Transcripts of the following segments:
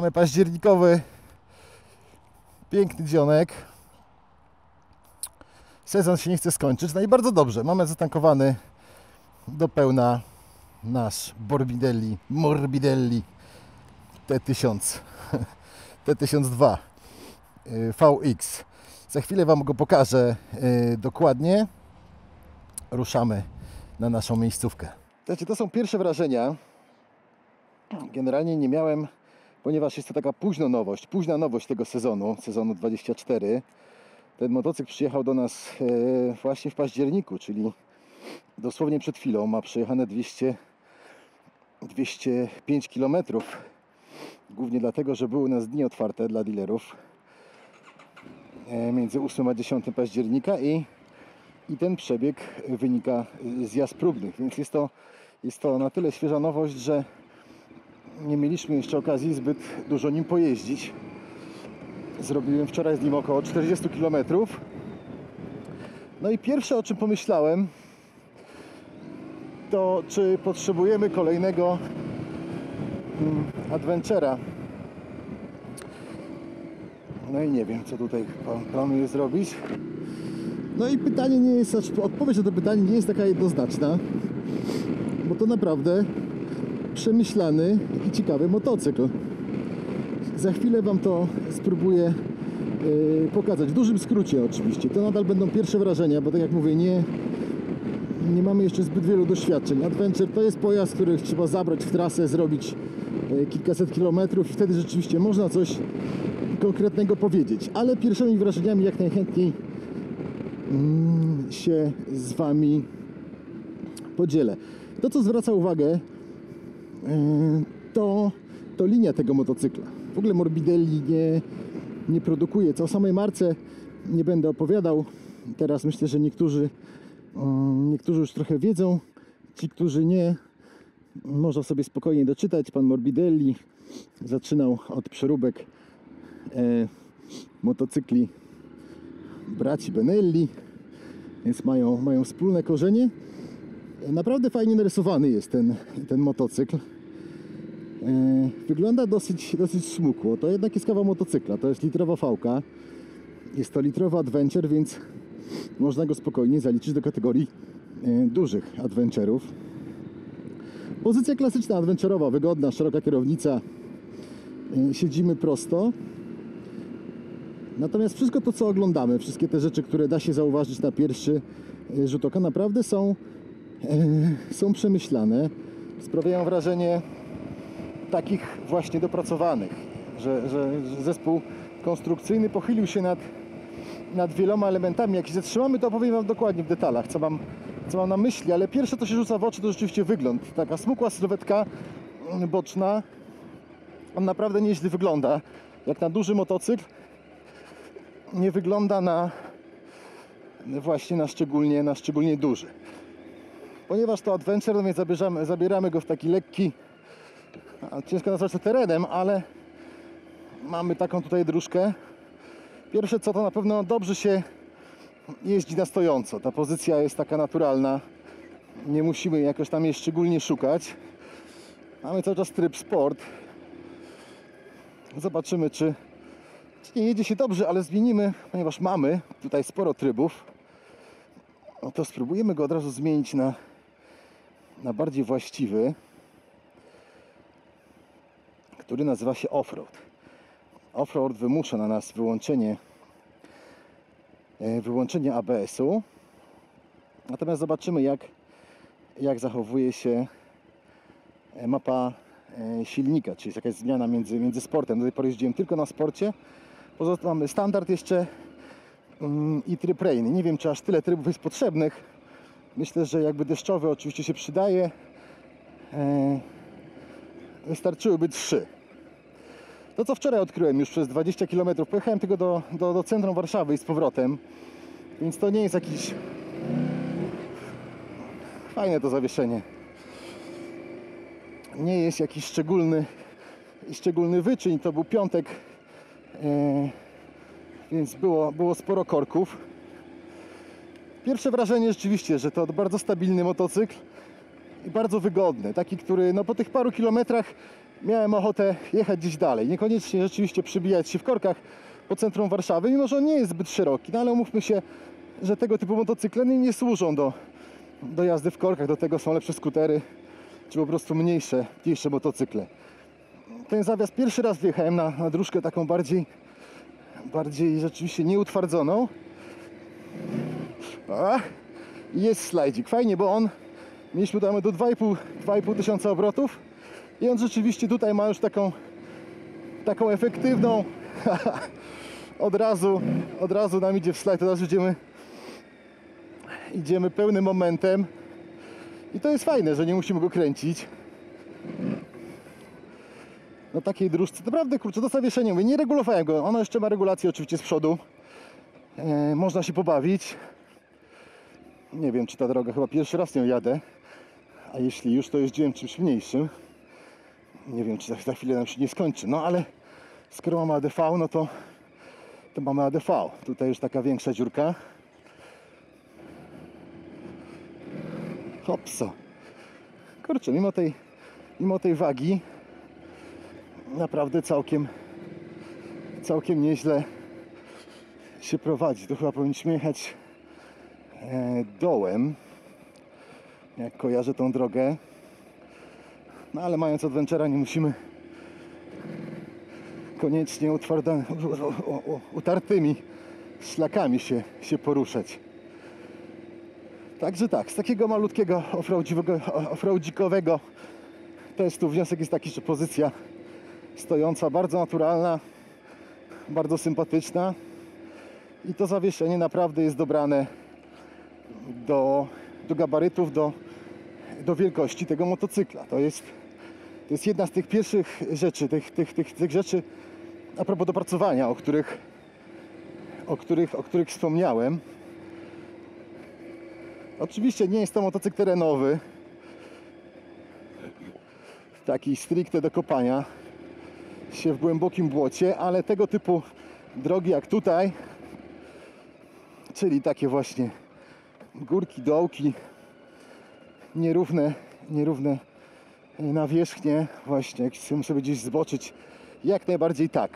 Mamy październikowy, piękny dzionek. Sezon się nie chce skończyć, no i bardzo dobrze. Mamy zatankowany do pełna nasz Morbidelli T1000 T1002 VX. Za chwilę Wam go pokażę dokładnie. Ruszamy na naszą miejscówkę. Słuchajcie, to są pierwsze wrażenia. Generalnie nie miałem, ponieważ jest to taka późna nowość tego sezonu 24. Ten motocykl przyjechał do nas właśnie w październiku, czyli dosłownie przed chwilą. Ma przejechane 205 km. Głównie dlatego, że były u nas dni otwarte dla dealerów między 8 a 10 października i ten przebieg wynika z jazd próbnych, więc jest to na tyle świeża nowość, że nie mieliśmy jeszcze okazji zbyt dużo nim pojeździć. Zrobiłem wczoraj z nim około 40 km. No i pierwsze, o czym pomyślałem, to czy potrzebujemy kolejnego Adventure'a. No i nie wiem, co tutaj planuję zrobić. No i pytanie nie jest, odpowiedź na to pytanie nie jest taka jednoznaczna, bo to naprawdę przemyślany i ciekawy motocykl. Za chwilę Wam to spróbuję pokazać. W dużym skrócie oczywiście. To nadal będą pierwsze wrażenia, bo tak jak mówię, nie mamy jeszcze zbyt wielu doświadczeń. Adventure to jest pojazd, który trzeba zabrać w trasę, zrobić kilkaset kilometrów i wtedy rzeczywiście można coś konkretnego powiedzieć. Ale pierwszymi wrażeniami jak najchętniej się z Wami podzielę. To, co zwraca uwagę, to linia tego motocykla. W ogóle Morbidelli nie produkuje. Co o samej marce nie będę opowiadał. Teraz myślę, że niektórzy już trochę wiedzą. Ci, którzy nie, można sobie spokojnie doczytać. Pan Morbidelli zaczynał od przeróbek motocykli braci Benelli, więc mają wspólne korzenie. Naprawdę fajnie narysowany jest ten motocykl. Wygląda dosyć smukło. To jednak jest kawał motocykla. To jest litrowa V-ka. Jest to litrowy Adventure, więc można go spokojnie zaliczyć do kategorii dużych Adventure'ów. Pozycja klasyczna adventurowa, wygodna, szeroka kierownica. Siedzimy prosto. Natomiast wszystko to, co oglądamy, wszystkie te rzeczy, które da się zauważyć na pierwszy rzut oka, naprawdę są przemyślane. Sprawiają wrażenie takich właśnie dopracowanych, że zespół konstrukcyjny pochylił się nad wieloma elementami. Jak się zatrzymamy, to opowiem Wam dokładnie w detalach, co mam na myśli, ale pierwsze, co się rzuca w oczy, to rzeczywiście wygląd. Taka smukła sylwetka boczna, on naprawdę nieźle wygląda. Jak na duży motocykl, nie wygląda właśnie na szczególnie duży. Ponieważ to Adventure, no więc zabieramy go w taki lekki, ciężko nazwać to terenem, ale mamy taką tutaj dróżkę. Pierwsze co, to na pewno dobrze się jeździ na stojąco. Ta pozycja jest taka naturalna. Nie musimy jakoś tam jej szczególnie szukać. Mamy cały czas tryb sport. Zobaczymy, czy nie jedzie się dobrze, ale zmienimy, ponieważ mamy tutaj sporo trybów. No to spróbujemy go od razu zmienić na bardziej właściwy, który nazywa się Offroad. Offroad wymusza na nas wyłączenie ABS-u. Natomiast zobaczymy, jak zachowuje się mapa silnika, czyli jest jakaś zmiana między sportem. Do tej pory jeździłem tylko na sporcie. Poza tym mamy standard jeszcze i tryb rain. Nie wiem, czy aż tyle trybów jest potrzebnych. Myślę, że jakby deszczowy oczywiście się przydaje. Wystarczyłyby 3. To, co wczoraj odkryłem już przez 20 km, pojechałem tylko do centrum Warszawy i z powrotem, więc to nie jest jakiś... Fajne to zawieszenie. Nie jest jakiś szczególny wyczyn. To był piątek, więc było sporo korków. Pierwsze wrażenie rzeczywiście, że to bardzo stabilny motocykl i bardzo wygodny. Taki, który no, po tych paru kilometrach miałem ochotę jechać gdzieś dalej. Niekoniecznie rzeczywiście przybijać się w korkach po centrum Warszawy, mimo że on nie jest zbyt szeroki. No ale umówmy się, że tego typu motocykle nie służą do jazdy w korkach. Do tego są lepsze skutery, czy po prostu mniejsze motocykle. Ten zawias pierwszy raz wjechałem na dróżkę taką bardziej rzeczywiście nieutwardzoną. I jest slajdzik. Fajnie, bo mieliśmy tam do 2,5 tysiąca obrotów i on rzeczywiście tutaj ma już taką efektywną od razu nam idzie w slajd, od razu idziemy pełnym momentem i to jest fajne, że nie musimy go kręcić na takiej dróżce. Naprawdę, kurczę, to zawieszenie, mówię, nie regulowałem go, ono jeszcze ma regulację oczywiście z przodu, można się pobawić. Nie wiem, czy ta droga, chyba pierwszy raz nią jadę, a jeśli już, to jeździłem czymś mniejszym. Nie wiem, czy za chwilę nam się nie skończy, no ale skoro mamy ADV, no to mamy ADV. Tutaj już taka większa dziurka. Hopsa. Kurczę, mimo tej wagi naprawdę całkiem nieźle się prowadzi. To chyba powinniśmy jechać dołem, jak kojarzę tą drogę. No ale mając Adventura nie musimy koniecznie utartymi szlakami się poruszać. Także tak, z takiego malutkiego offroadzikowego testu wniosek jest taki, że pozycja stojąca, bardzo naturalna, bardzo sympatyczna i to zawieszenie naprawdę jest dobrane do gabarytów, do wielkości tego motocykla. To jest jedna z tych pierwszych rzeczy, tych rzeczy a propos dopracowania, o których wspomniałem. Oczywiście nie jest to motocykl terenowy, taki stricte do kopania się w głębokim błocie, ale tego typu drogi jak tutaj, czyli takie właśnie górki, dołki, nierówne nawierzchnie, właśnie jak chcemy sobie gdzieś zboczyć, jak najbardziej tak.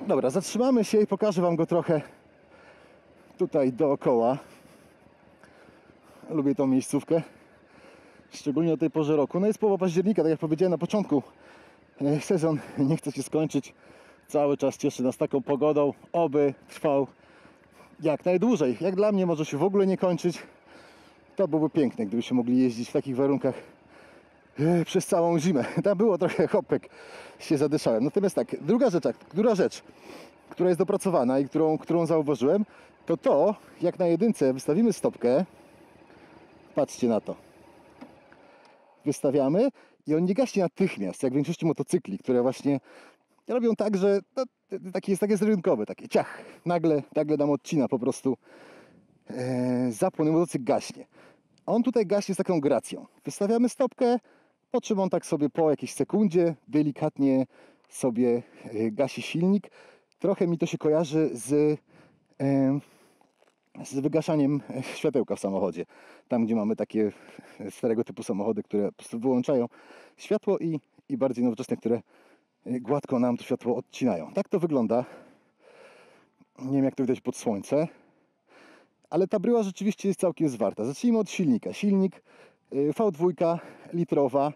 Dobra, zatrzymamy się i pokażę Wam go trochę tutaj dookoła. Lubię tą miejscówkę, szczególnie o tej porze roku. No jest połowa października, tak jak powiedziałem na początku. Sezon nie chce się skończyć. Cały czas cieszy nas taką pogodą. Oby trwał jak najdłużej. Jak dla mnie może się w ogóle nie kończyć. To byłoby piękne, gdybyśmy mogli jeździć w takich warunkach przez całą zimę. Tam było trochę hopek, się zadyszałem. Natomiast tak, druga rzecz, która jest dopracowana i którą zauważyłem, to jak na jedynce wystawimy stopkę, patrzcie na to, wystawiamy i on nie gaśnie natychmiast, jak w większości motocykli, które właśnie robią tak, że jest takie rynkowe, takie ciach, nagle nam odcina po prostu zapłon i motocykl gaśnie. A on tutaj gaśnie z taką gracją. Wystawiamy stopkę, po czym on tak sobie po jakiejś sekundzie delikatnie sobie gasi silnik. Trochę mi to się kojarzy z wygaszaniem światełka w samochodzie. Tam, gdzie mamy takie starego typu samochody, które po prostu wyłączają światło i bardziej nowoczesne, które gładko nam to światło odcinają. Tak to wygląda. Nie wiem, jak to widać pod słońce. Ale ta bryła rzeczywiście jest całkiem zwarta. Zacznijmy od silnika. Silnik V2 litrowa,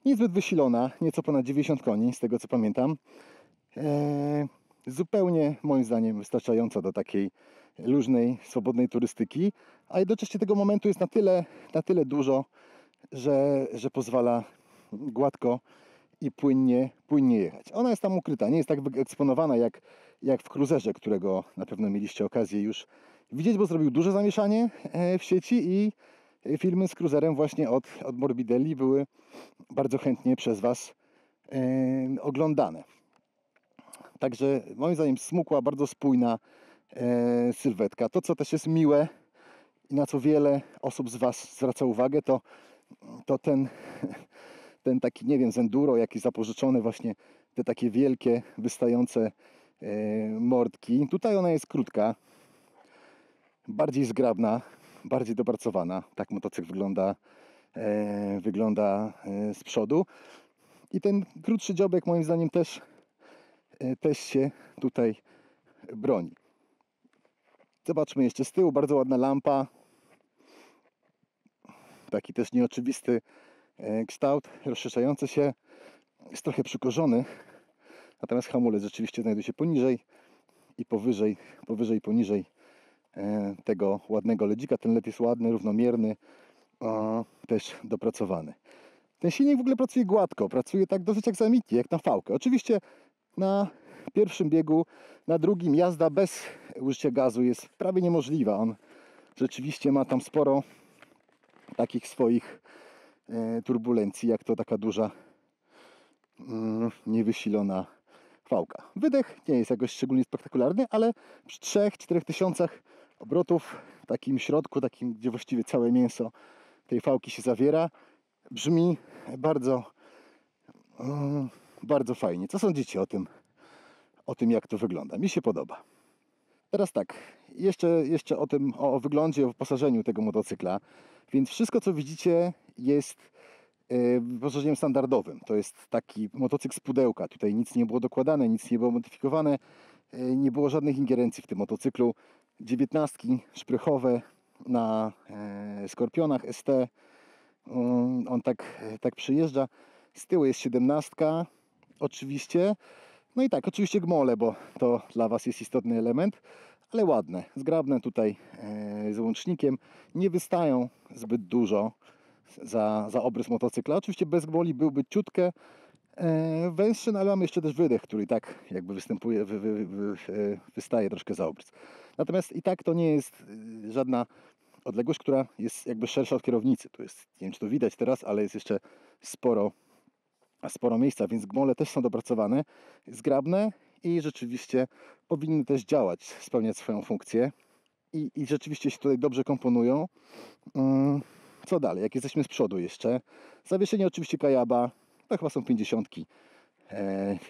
niezbyt wysilona, nieco ponad 90 koni, z tego co pamiętam. Zupełnie moim zdaniem wystarczająca do takiej luźnej, swobodnej turystyki, a jednocześnie tego momentu jest na tyle dużo, że pozwala gładko i płynnie jechać. Ona jest tam ukryta, nie jest tak wyeksponowana jak w Cruiserze, którego na pewno mieliście okazję już widzieć, bo zrobił duże zamieszanie w sieci i filmy z Cruiserem właśnie od Morbidelli były bardzo chętnie przez Was oglądane. Także moim zdaniem smukła, bardzo spójna sylwetka. To, co też jest miłe i na co wiele osób z Was zwraca uwagę, to ten taki, nie wiem, z enduro, jakiś zapożyczony właśnie, te takie wielkie, wystające mordki. Tutaj ona jest krótka, bardziej zgrabna, bardziej dopracowana. Tak motocykl wygląda wygląda z przodu. I ten krótszy dziobek moim zdaniem też się tutaj broni. Zobaczmy jeszcze z tyłu, bardzo ładna lampa. Taki też nieoczywisty kształt, rozszerzający się. Jest trochę przykorzony. Natomiast hamulec rzeczywiście znajduje się poniżej i powyżej i poniżej tego ładnego ledzika. Ten led jest ładny, równomierny, też dopracowany. Ten silnik w ogóle pracuje gładko, pracuje tak dosyć aksamitnie, jak na fałkę. Oczywiście na pierwszym biegu, na drugim jazda bez użycia gazu jest prawie niemożliwa. On rzeczywiście ma tam sporo takich swoich turbulencji, jak to taka duża, niewysilona fałka. Wydech nie jest jakoś szczególnie spektakularny, ale przy 3-4 tysiącach obrotów w takim środku, takim, gdzie właściwie całe mięso tej fałki się zawiera, brzmi bardzo fajnie. Co sądzicie o tym, jak to wygląda? Mi się podoba. Teraz tak, jeszcze o wyglądzie, o wyposażeniu tego motocykla. Więc wszystko, co widzicie, jest wyposażeniem standardowym. To jest taki motocykl z pudełka. Tutaj nic nie było dokładane, nic nie było modyfikowane. Nie było żadnych ingerencji w tym motocyklu. 19 szprychowe na Skorpionach ST. On tak przyjeżdża. Z tyłu jest 17 oczywiście. No i tak, oczywiście gmole, bo to dla Was jest istotny element, ale ładne, zgrabne tutaj z łącznikiem. Nie wystają zbyt dużo za obrys motocykla. Oczywiście bez gmoli byłby ciutkę węższy, no ale mamy jeszcze też wydech, który tak jakby występuje, wystaje troszkę za obrys. Natomiast i tak to nie jest żadna odległość, która jest jakby szersza od kierownicy. Tu jest, nie wiem czy to widać teraz, ale jest jeszcze sporo miejsca, więc gmole też są dopracowane, zgrabne i rzeczywiście powinny też działać, spełniać swoją funkcję i rzeczywiście się tutaj dobrze komponują. Co dalej? Jak jesteśmy z przodu jeszcze? Zawieszenie oczywiście Kayaba, to chyba są 50.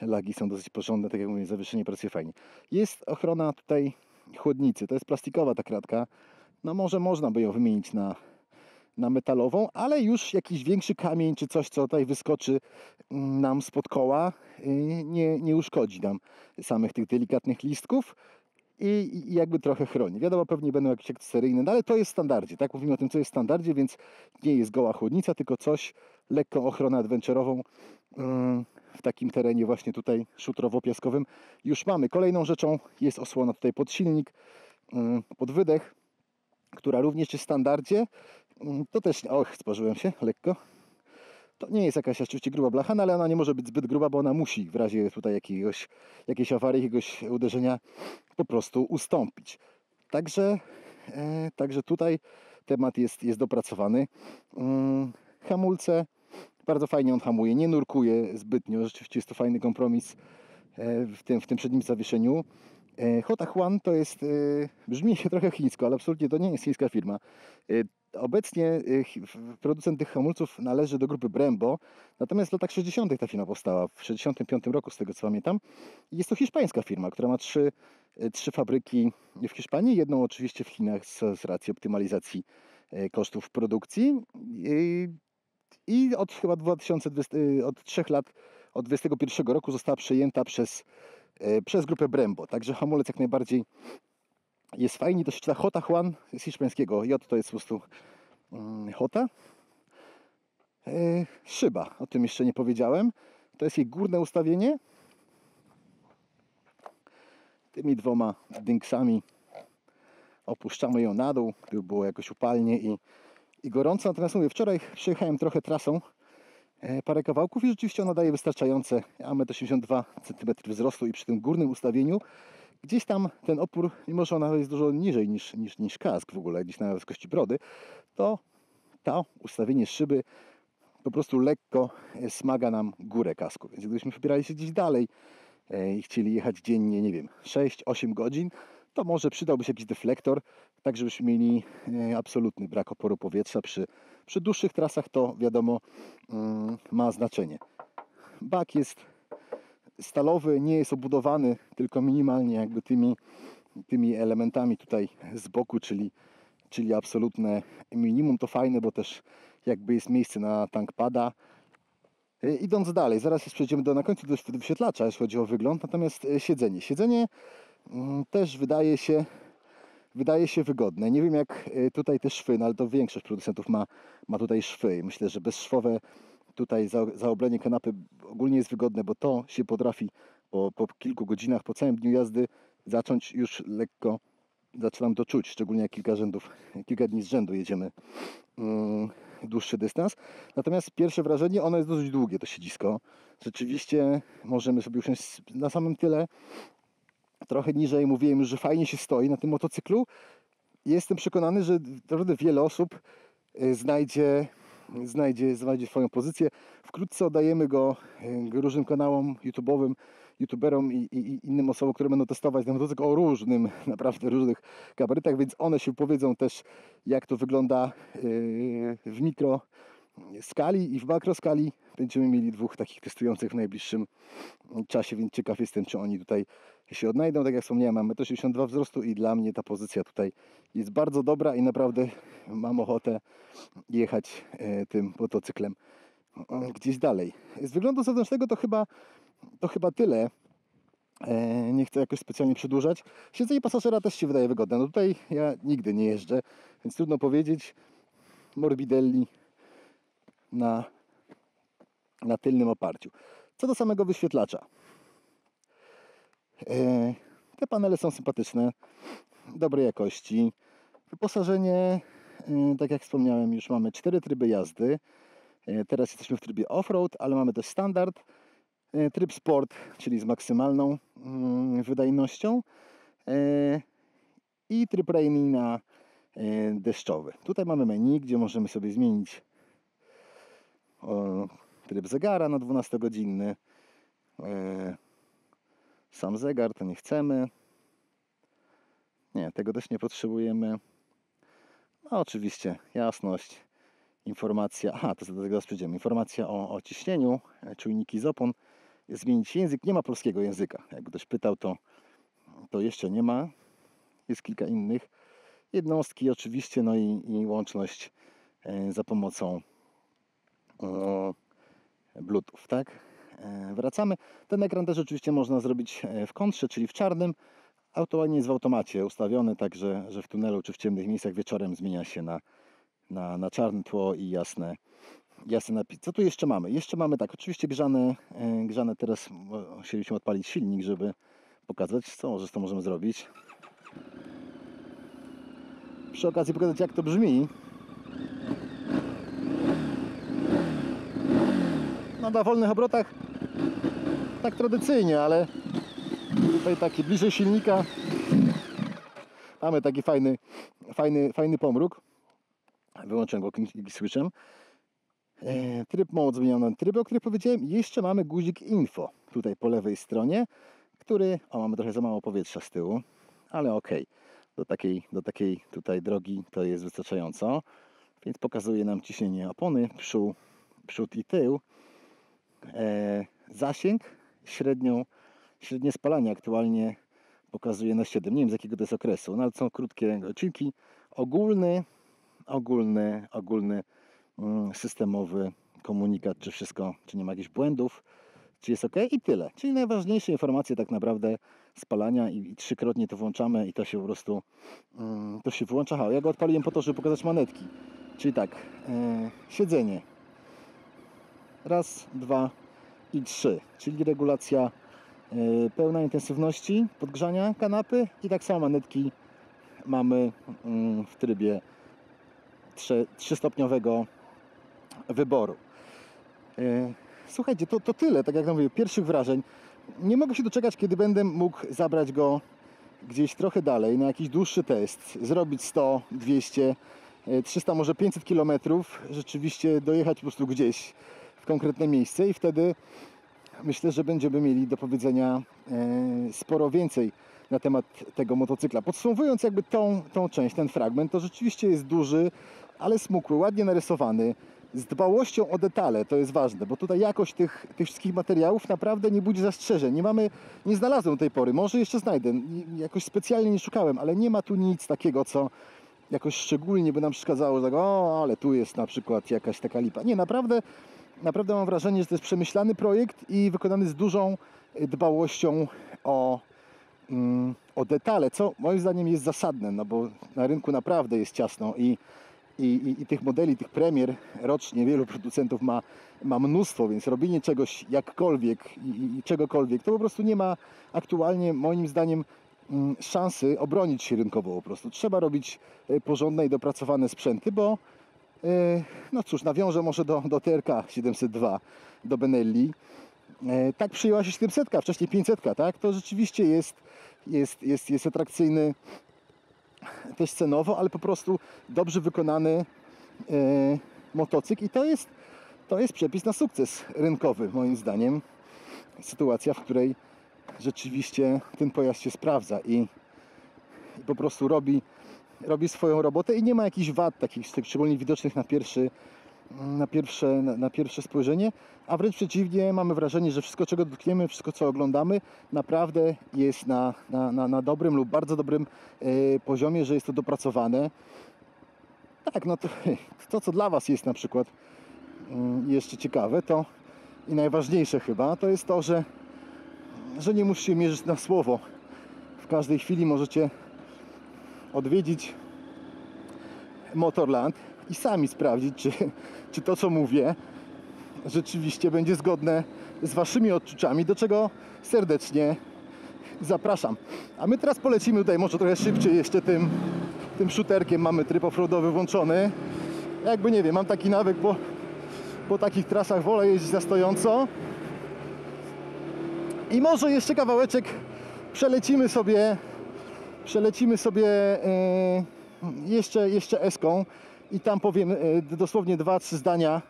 Lagi są dosyć porządne, tak jak mówię, zawieszenie pracuje fajnie. Jest ochrona tutaj chłodnicy, to jest plastikowa ta kratka. No może można by ją wymienić na metalową, ale już jakiś większy kamień czy coś, co tutaj wyskoczy nam spod koła, nie uszkodzi nam samych tych delikatnych listków i jakby trochę chroni. Wiadomo, pewnie będą jakieś akcesyjne, no ale to jest w standardzie, tak? Mówimy o tym, co jest w standardzie, więc nie jest goła chłodnica, tylko coś, lekką ochronę adventure'ową w takim terenie właśnie tutaj szutrowo-piaskowym już mamy. Kolejną rzeczą jest osłona tutaj pod silnik, pod wydech, która również jest w standardzie. To też, spożyłem się lekko. To nie jest jakaś oczywiście gruba blacha, no ale ona nie może być zbyt gruba, bo ona musi w razie tutaj jakiejś awarii, jakiegoś uderzenia po prostu ustąpić. Także tutaj temat jest dopracowany. Hamulce, bardzo fajnie on hamuje, nie nurkuje zbytnio. Rzeczywiście jest to fajny kompromis w tym przednim zawieszeniu. Hotahuan to jest, brzmi się trochę chińsko, ale absolutnie to nie jest chińska firma. Obecnie producent tych hamulców należy do grupy Brembo, natomiast w latach 60. ta firma powstała, w 65 roku z tego co pamiętam. Jest to hiszpańska firma, która ma trzy fabryki w Hiszpanii, jedną oczywiście w Chinach z racji optymalizacji kosztów produkcji i od chyba 2020, od 3 lat, od 2021 roku została przejęta przez grupę Brembo, także hamulec jak najbardziej jest fajnie, to się czyta Hotahuan z hiszpańskiego. J to jest po prostu Hota. Szyba, o tym jeszcze nie powiedziałem. To jest jej górne ustawienie. Tymi dwoma dynksami opuszczamy ją na dół, gdyby było jakoś upalnie i gorąco. Natomiast mówię, wczoraj przejechałem trochę trasą, parę kawałków i rzeczywiście ona daje wystarczające 1,82 cm wzrostu i przy tym górnym ustawieniu gdzieś tam ten opór, mimo że ona jest dużo niżej niż kask w ogóle, gdzieś na wysokości brody, to ustawienie szyby po prostu lekko smaga nam górę kasku. Więc gdybyśmy wybierali się gdzieś dalej i chcieli jechać dziennie, nie wiem, 6-8 godzin, to może przydałby się jakiś deflektor, tak żebyśmy mieli absolutny brak oporu powietrza. Przy dłuższych trasach to wiadomo ma znaczenie. Bak jest stalowy, nie jest obudowany, tylko minimalnie jakby tymi elementami tutaj z boku, czyli absolutne minimum. To fajne, bo też jakby jest miejsce na tank pada. Idąc dalej, zaraz już przejdziemy na końcu do wyświetlacza, jeśli chodzi o wygląd, natomiast siedzenie. Siedzenie też wydaje się wygodne. Nie wiem jak tutaj te szwy, no ale to większość producentów ma tutaj szwy. Myślę, że bezszwowe tutaj zaoblenie kanapy ogólnie jest wygodne, bo to się potrafi po kilku godzinach, po całym dniu jazdy zacząć już lekko, zaczynam to czuć, szczególnie jak kilka dni z rzędu jedziemy dłuższy dystans. Natomiast pierwsze wrażenie, ono jest dosyć długie, to siedzisko. Rzeczywiście możemy sobie usiąść na samym tyle. Trochę niżej mówiłem już, że fajnie się stoi na tym motocyklu. Jestem przekonany, że naprawdę wiele osób znajdzie swoją pozycję. Wkrótce oddajemy go różnym kanałom youtuberom i innym osobom, które będą testować ten motocykl o naprawdę różnych gabarytach, więc one się powiedzą też, jak to wygląda w mikro skali i w makro skali. Będziemy mieli dwóch takich testujących w najbliższym czasie, więc ciekaw jestem, czy oni tutaj się odnajdą. Tak jak wspomniałem, mam 1,82 m wzrostu i dla mnie ta pozycja tutaj jest bardzo dobra i naprawdę mam ochotę jechać tym motocyklem gdzieś dalej. Z wyglądu zewnętrznego to chyba tyle. Nie chcę jakoś specjalnie przedłużać. Siedzenie pasażera też się wydaje wygodne. No tutaj ja nigdy nie jeżdżę, więc trudno powiedzieć. Morbidelli na tylnym oparciu. Co do samego wyświetlacza. Te panele są sympatyczne, dobrej jakości. Wyposażenie, tak jak wspomniałem, już mamy 4 tryby jazdy. Teraz jesteśmy w trybie off-road, ale mamy też standard, tryb sport, czyli z maksymalną wydajnością i tryb rainy na deszczowy. Tutaj mamy menu, gdzie możemy sobie zmienić tryb zegara na 12-godzinny. Sam zegar to nie chcemy. Nie, tego też nie potrzebujemy. No oczywiście, jasność, informacja. Aha, to do tego przejdziemy. Informacja o ciśnieniu, czujniki z opon. Zmienić język. Nie ma polskiego języka. Jak ktoś pytał, to jeszcze nie ma. Jest kilka innych. Jednostki oczywiście, no i łączność za pomocą Bluetooth, tak? Wracamy. Ten ekran też oczywiście można zrobić w kontrze, czyli w czarnym. Aktualnie jest w automacie ustawiony, także że w tunelu czy w ciemnych miejscach wieczorem zmienia się na czarne tło i jasne napis. Co tu jeszcze mamy? Jeszcze mamy tak, oczywiście grzane teraz chcieliśmy odpalić silnik, żeby pokazać, co możemy zrobić. Przy okazji pokazać, jak to brzmi. No na wolnych obrotach tak tradycyjnie, ale tutaj taki bliżej silnika mamy taki fajny pomruk. Wyłączyłem go switchem. Tryb mode zmieniony na tryby, o których powiedziałem. I jeszcze mamy guzik info tutaj po lewej stronie, który, mamy trochę za mało powietrza z tyłu, ale ok. Do takiej tutaj drogi to jest wystarczająco. Więc pokazuje nam ciśnienie opony, przód i tył. Zasięg, średnie spalanie aktualnie pokazuje na 7. Nie wiem z jakiego to jest okresu, no ale są krótkie odcinki. Ogólny systemowy komunikat, czy nie ma jakichś błędów, czy jest ok i tyle. Czyli najważniejsze informacje tak naprawdę spalania i 3-krotnie to włączamy i to się po prostu to się wyłącza. Ja go odpaliłem po to, żeby pokazać manetki. Czyli tak, siedzenie. 1, 2 i 3, czyli regulacja pełna intensywności podgrzania kanapy i tak samo manetki mamy w trybie 3-stopniowego wyboru. Słuchajcie, to tyle, tak jak mówię, pierwszych wrażeń. Nie mogę się doczekać, kiedy będę mógł zabrać go gdzieś trochę dalej na jakiś dłuższy test, zrobić 100, 200, 300, może 500 km, rzeczywiście dojechać po prostu gdzieś w konkretne miejsce i wtedy myślę, że będziemy mieli do powiedzenia sporo więcej na temat tego motocykla. Podsumowując jakby tą część, ten fragment, to rzeczywiście jest duży, ale smukły, ładnie narysowany, z dbałością o detale, to jest ważne, bo tutaj jakość tych wszystkich materiałów naprawdę nie budzi zastrzeżeń. Nie znalazłem do tej pory, może jeszcze znajdę, jakoś specjalnie nie szukałem, ale nie ma tu nic takiego, jakoś szczególnie by nam przeszkadzało, że tak, o, ale tu jest na przykład jakaś taka lipa. Nie, naprawdę mam wrażenie, że to jest przemyślany projekt i wykonany z dużą dbałością o detale, co moim zdaniem jest zasadne, no bo na rynku naprawdę jest ciasno i tych modeli, tych premier rocznie wielu producentów ma mnóstwo, więc robienie czegoś jakkolwiek i czegokolwiek, to po prostu nie ma aktualnie moim zdaniem szansy obronić się rynkowo po prostu. Trzeba robić porządne i dopracowane sprzęty, bo no cóż, nawiążę może do TRK 702, do Benelli. Tak przyjęła się 700, wcześniej 500, tak? To rzeczywiście jest atrakcyjny też cenowo, ale po prostu dobrze wykonany motocykl i to jest przepis na sukces rynkowy moim zdaniem. Sytuacja, w której rzeczywiście ten pojazd się sprawdza i po prostu robi swoją robotę i nie ma jakichś wad takich szczególnie widocznych na pierwsze spojrzenie, a wręcz przeciwnie, mamy wrażenie, że wszystko, czego dotkniemy, wszystko, co oglądamy, naprawdę jest na dobrym lub bardzo dobrym poziomie, że jest to dopracowane. Tak, no to co dla Was jest na przykład jeszcze ciekawe, to i najważniejsze chyba, to jest to, że nie musicie mierzyć na słowo. W każdej chwili możecie odwiedzić Motorland i sami sprawdzić, czy to, co mówię, rzeczywiście będzie zgodne z Waszymi odczuciami, do czego serdecznie zapraszam. A my teraz polecimy tutaj może trochę szybciej jeszcze tym shooterkiem. Mamy tryb offroadowy włączony. Jakby nie wiem, mam taki nawyk, po takich trasach wolę jeździć na stojąco. I może jeszcze kawałeczek przelecimy sobie jeszcze S-ką i tam powiem dosłownie 2-3 zdania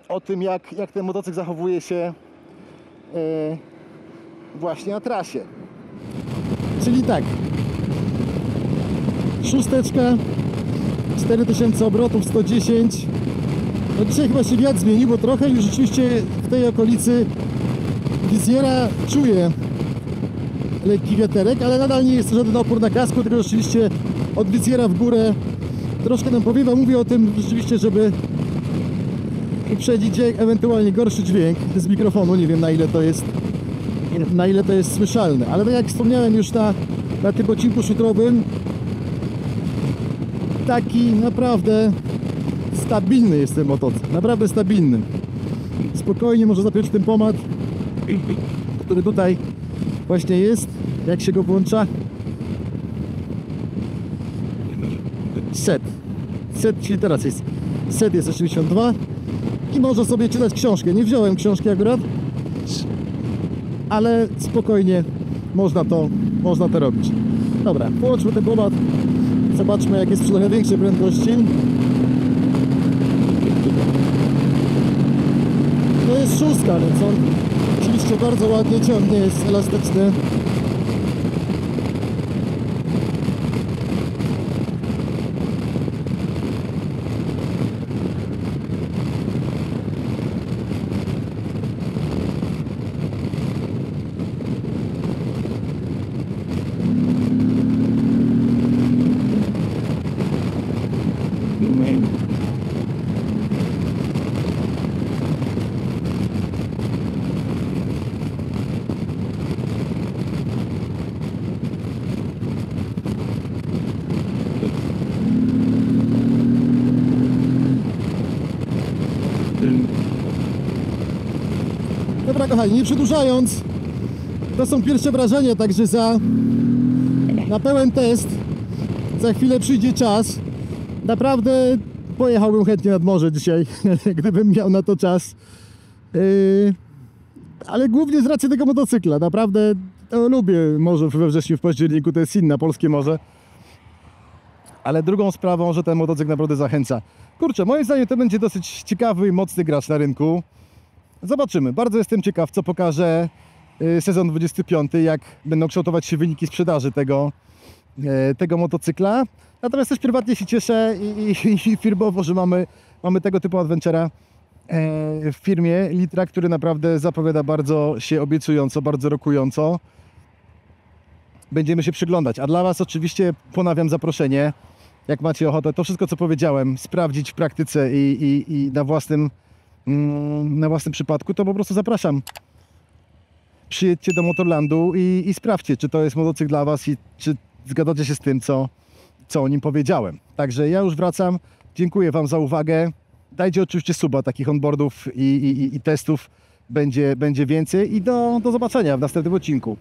o tym, jak ten motocykl zachowuje się właśnie na trasie. Czyli tak, szósteczka, 4000 obrotów, 110. No dzisiaj chyba się wiatr zmienił, bo trochę już rzeczywiście w tej okolicy wizjera czuję lekki wiaterek, ale nadal nie jest to żaden opór na kasku, tylko rzeczywiście od wizjera w górę troszkę nam powiewa. Mówię o tym rzeczywiście, żeby uprzedzić ewentualnie gorszy dźwięk z mikrofonu. Nie wiem, na ile to jest słyszalne, ale tak jak wspomniałem już na tym odcinku szutrowym, taki naprawdę stabilny jest ten motocykl, naprawdę stabilny. Spokojnie można zapiąć tempomat, który tutaj właśnie jest, jak się go włącza. Set, czyli teraz jest set jest 82 i można sobie czytać książkę. Nie wziąłem książki akurat, ale spokojnie można to robić. Dobra, połączmy ten pomad, zobaczmy, jak jest przy trochę większej prędkości. To jest szóstka, więc on oczywiście bardzo ładnie ciągnie, jest elastyczny. Dobra kochani, nie przedłużając, to są pierwsze wrażenia, także na pełen test za chwilę przyjdzie czas. Naprawdę pojechałbym chętnie nad morze dzisiaj, gdybym miał na to czas. Ale głównie z racji tego motocykla, naprawdę lubię morze we wrześniu, w październiku, to jest inne polskie morze. Ale drugą sprawą, że ten motocykl naprawdę zachęca. Kurczę, moim zdaniem to będzie dosyć ciekawy i mocny gracz na rynku. Zobaczymy. Bardzo jestem ciekaw, co pokaże sezon 25, jak będą kształtować się wyniki sprzedaży tego motocykla. Natomiast też prywatnie się cieszę i firmowo, że mamy tego typu adventura w firmie Litra, który naprawdę zapowiada bardzo się obiecująco, bardzo rokująco. Będziemy się przyglądać. A dla Was oczywiście ponawiam zaproszenie. jak macie ochotę to wszystko, co powiedziałem, sprawdzić w praktyce i na własnym przypadku, to po prostu zapraszam. Przyjedźcie do Motorlandu i sprawdźcie, czy to jest motocykl dla Was i czy zgadzacie się z tym, co o nim powiedziałem. Także ja już wracam. Dziękuję Wam za uwagę. Dajcie oczywiście suba, takich onboardów i testów będzie więcej i do zobaczenia w następnym odcinku.